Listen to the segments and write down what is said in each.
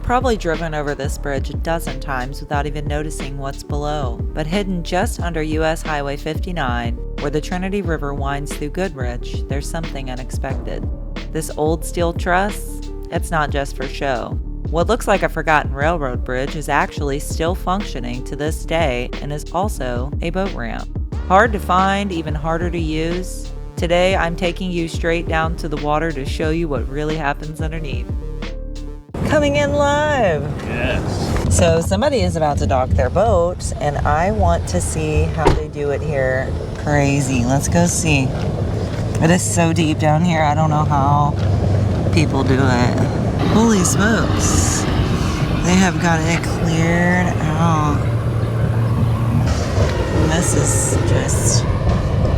probably driven over this bridge a dozen times without even noticing what's below. But hidden just under US Highway 59, where the Trinity River winds through Goodrich, there's something unexpected. This old steel truss? It's not just for show. What looks like a forgotten railroad bridge is actually still functioning to this day and is also a boat ramp. Hard to find, even harder to use. Today, I'm taking you straight down to the water to show you what really happens underneath. Coming in live! Yes. So somebody is about to dock their boat, and I want to see how they do it here. Crazy. Let's go see. It is so deep down here, I don't know how people do it. Holy smokes. They have got it cleared out. And this is just...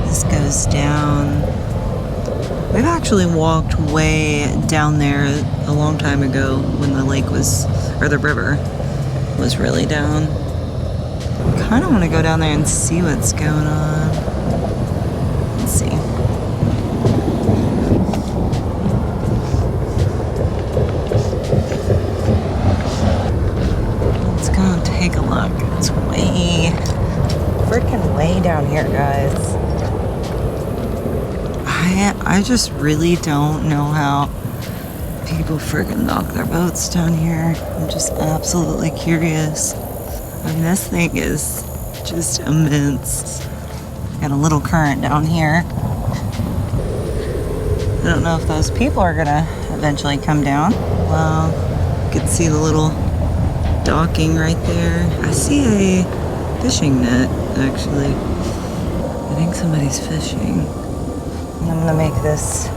this goes down. We've actually walked way down there a long time ago when the lake was, or the river was really down. I kind of want to go down there and see what's going on. Let's see. Let's go and take a look. It's way, freaking way down here, guys. I just really don't know how people friggin' dock their boats down here. I'm just absolutely curious. I mean, this thing is just immense. Got a little current down here. I don't know if those people are gonna eventually come down. Wow, you can see the little docking right there. I see a fishing net, actually. I think somebody's fishing. I'm gonna make this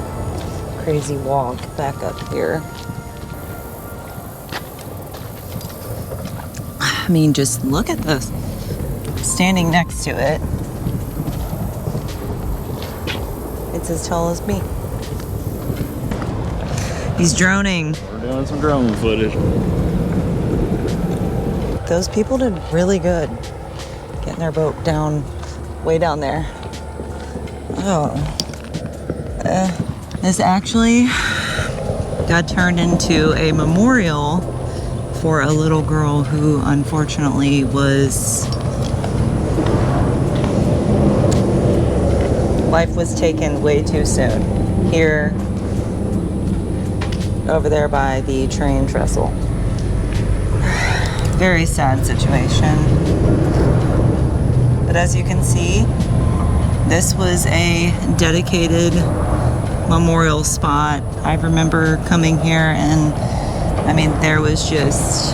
crazy walk back up here. I mean, just look at this. Standing next to it, it's as tall as me. He's droning. We're doing some drone footage. Those people did really good getting their boat down, way down there. Oh. This actually got turned into a memorial for a little girl who unfortunately life was taken way too soon. Here, over there by the train trestle. Very sad situation. But as you can see, this was a dedicated memorial spot. I remember coming here and I mean there was just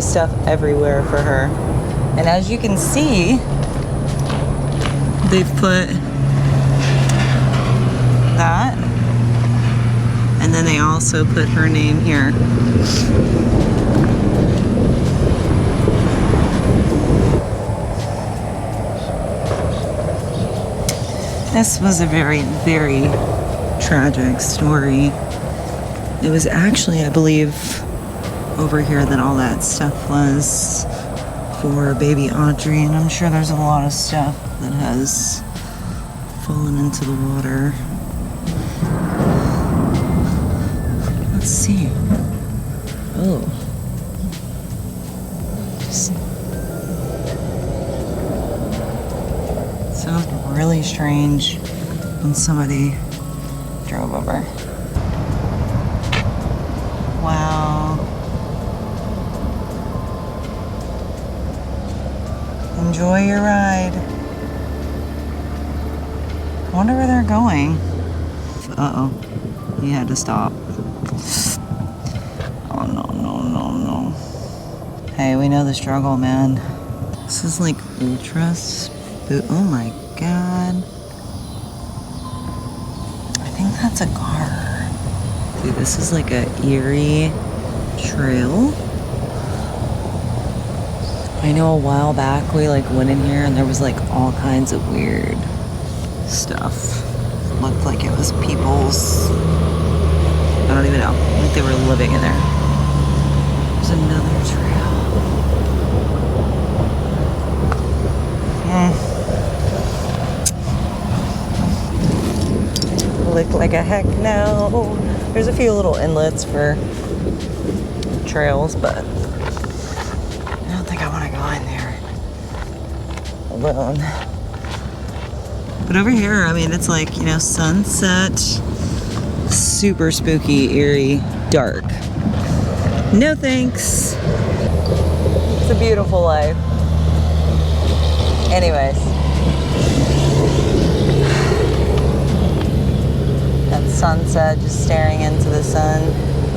stuff everywhere for her. And as you can see, they've put that, and then they also put her name here. This was a very, very tragic story. It was actually, I believe, over here that all that stuff was for baby Audrey, and I'm sure there's a lot of stuff that has fallen into the water. Let's see. Oh. Sounds really strange when somebody drove over. Wow. Enjoy your ride. I wonder where they're going. Uh-oh. He had to stop. Oh, no. Hey, we know the struggle, man. This is like ultra oh my god. I think that's a car. Dude, this is like a Eerie trail. I know a while back we like went in here and there was like all kinds of weird stuff. Looked like it was people's, I don't even know, like they were living in there. There's another trail. Look like a heck no. There's a few little inlets for trails, but I don't think I want to go in there alone. But over here, I mean, it's like, you know, sunset, super spooky, eerie, dark. No thanks. It's a beautiful life. Anyways. That sunset, just staring into the sun.